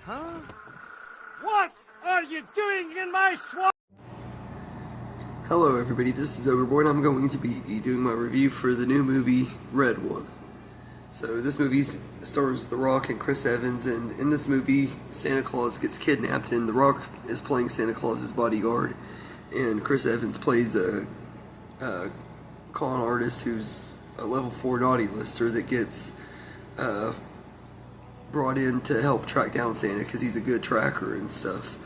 Huh? What are you doing in my swamp? Hello everybody, this is Overboard. I'm going to be doing my review for the new movie, Red One. So this movie stars The Rock and Chris Evans, and in this movie, Santa Claus gets kidnapped, and The Rock is playing Santa Claus's bodyguard, and Chris Evans plays a con artist who's a level 4 naughty lister that gets brought in to help track down Santa because he's a good tracker and stuff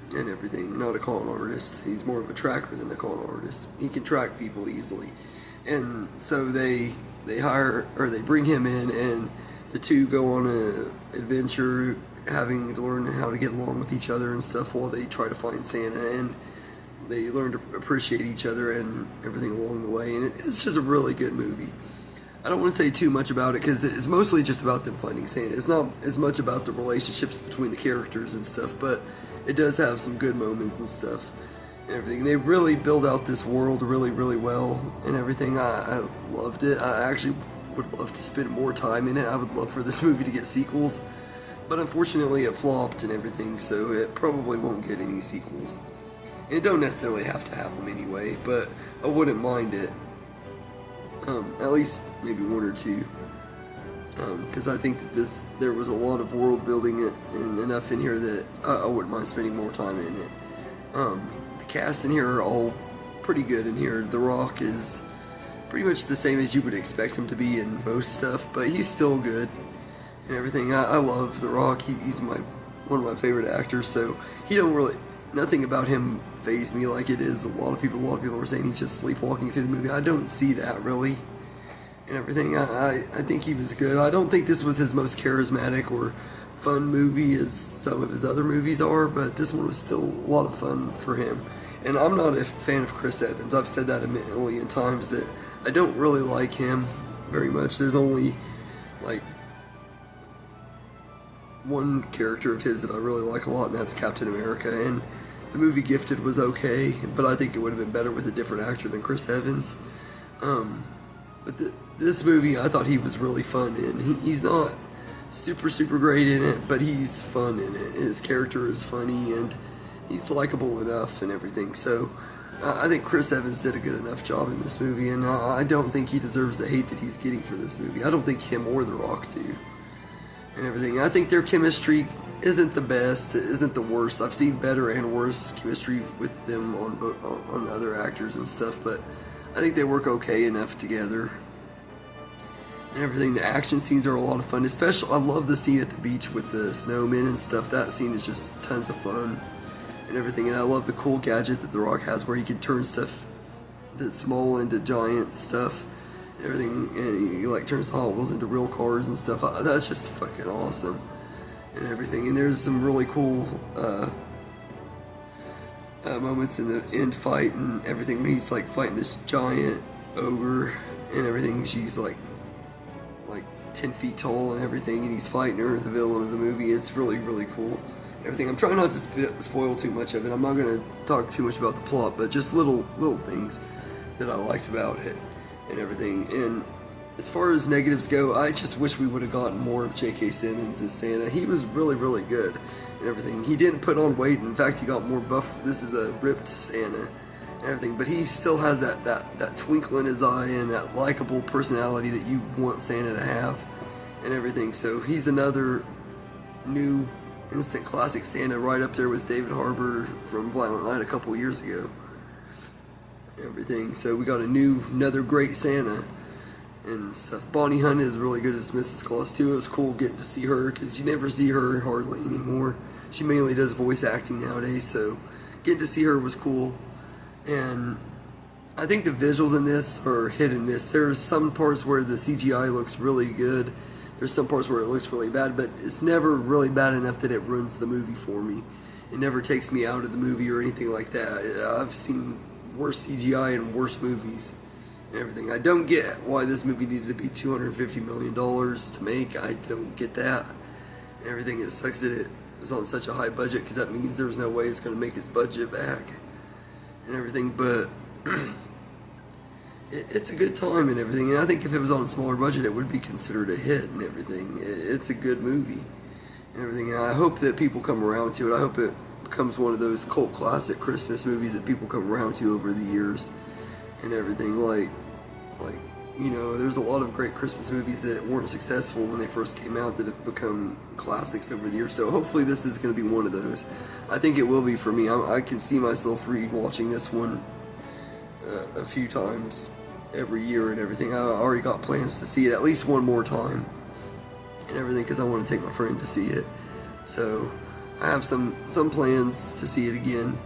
and everything. Not a con artist. He's more of a tracker than a con artist. He can track people easily. And so they bring him in, and the two go on an adventure having to learn how to get along with each other and stuff while they try to find Santa, and they learn to appreciate each other and everything along the way. And it's just a really good movie. I don't want to say too much about it because it's mostly just about them finding Santa. It's not as much about the relationships between the characters and stuff, but it does have some good moments and stuff and everything. They really build out this world really, really well and everything. I loved it. I actually would love to spend more time in it. I would love for this movie to get sequels, but unfortunately it flopped and everything, so it probably won't get any sequels. It don't necessarily have to have them anyway, but I wouldn't mind it. At least maybe one or two, because I think that there was a lot of world building and enough in here that I wouldn't mind spending more time in it. The cast in here are all pretty good in here. The Rock is pretty much the same as you would expect him to be in most stuff, but he's still good and everything. I love The Rock. He's one of my favorite actors, so nothing about him fazed me like it is a lot of people were saying he's just sleepwalking through the movie. I don't see that really and everything. I think he was good. I don't think this was his most charismatic or fun movie as some of his other movies are, but this one was still a lot of fun for him. And I'm not a fan of Chris Evans. I've said that a million times that I don't really like him very much. There's only like one character of his that I really like a lot, and that's Captain America. And the movie Gifted was okay, but I think it would have been better with a different actor than Chris Evans. But this movie, I thought he was really fun in. He's not super great in it, but he's fun in it. His character is funny, and he's likable enough and everything. So I think Chris Evans did a good enough job in this movie, and I don't think he deserves the hate that he's getting for this movie. I don't think him or The Rock do and everything. I think their chemistry isn't the best, isn't the worst. I've seen better and worse chemistry with them on other actors and stuff, but I think they work okay enough together and everything. The action scenes are a lot of fun, especially I love the scene at the beach with the snowmen and stuff. That scene is just tons of fun and everything, and I love the cool gadget that The Rock has where he can turn stuff that's small into giant stuff and everything, and he like turns the Hot Wheels into real cars and stuff. That's just fucking awesome and everything. And there's some really cool moments in the end fight and everything when he's like fighting this giant ogre and everything. She's like 10 feet tall and everything, and he's fighting her, the villain of the movie. It's really cool and everything. I'm trying not to spoil too much of it. I'm not going to talk too much about the plot, but just little things that I liked about it and everything. And as far as negatives go, I just wish we would have gotten more of J.K. Simmons as Santa. He was really good and everything. He didn't put on weight. In fact, he got more buff. This is a ripped Santa and everything, but he still has that twinkle in his eye and that likable personality that you want Santa to have and everything. So he's another new instant classic Santa, right up there with David Harbour from Violent Night a couple years ago and everything. So we got another great Santa and stuff. Bonnie Hunt is really good as Mrs. Claus too. It was cool getting to see her because you never see her hardly anymore. She mainly does voice acting nowadays, so getting to see her was cool. And I think the visuals in this are hit and miss. There's some parts where the CGI looks really good. There's some parts where it looks really bad, but it's never really bad enough that it ruins the movie for me. It never takes me out of the movie or anything like that. I've seen worse CGI in worse movies and everything. I don't get why this movie needed to be $250 million to make. I don't get that and everything. It sucks that it was on such a high budget, because that means there's no way it's going to make its budget back and everything. But it's a good time and everything, and I think if it was on a smaller budget it would be considered a hit and everything. It's a good movie and everything. And I hope that people come around to it. I hope it becomes one of those cult classic Christmas movies that people come around to over the years and everything. Like you know, there's a lot of great Christmas movies that weren't successful when they first came out that have become classics over the years. So hopefully this is going to be one of those. I think it will be for me. I can see myself rewatching this one a few times every year and everything. I already got plans to see it at least one more time and everything because I want to take my friend to see it. So I have some plans to see it again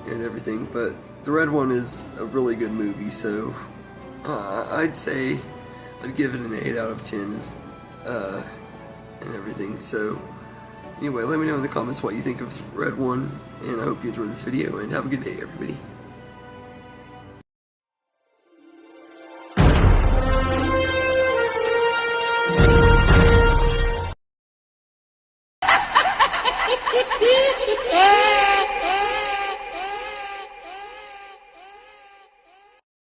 and everything. But the Red One is a really good movie, so I'd say I'd give it an 8 out of 10 and everything. So anyway, let me know in the comments what you think of Red One, and I hope you enjoyed this video, and have a good day, everybody. Yeah.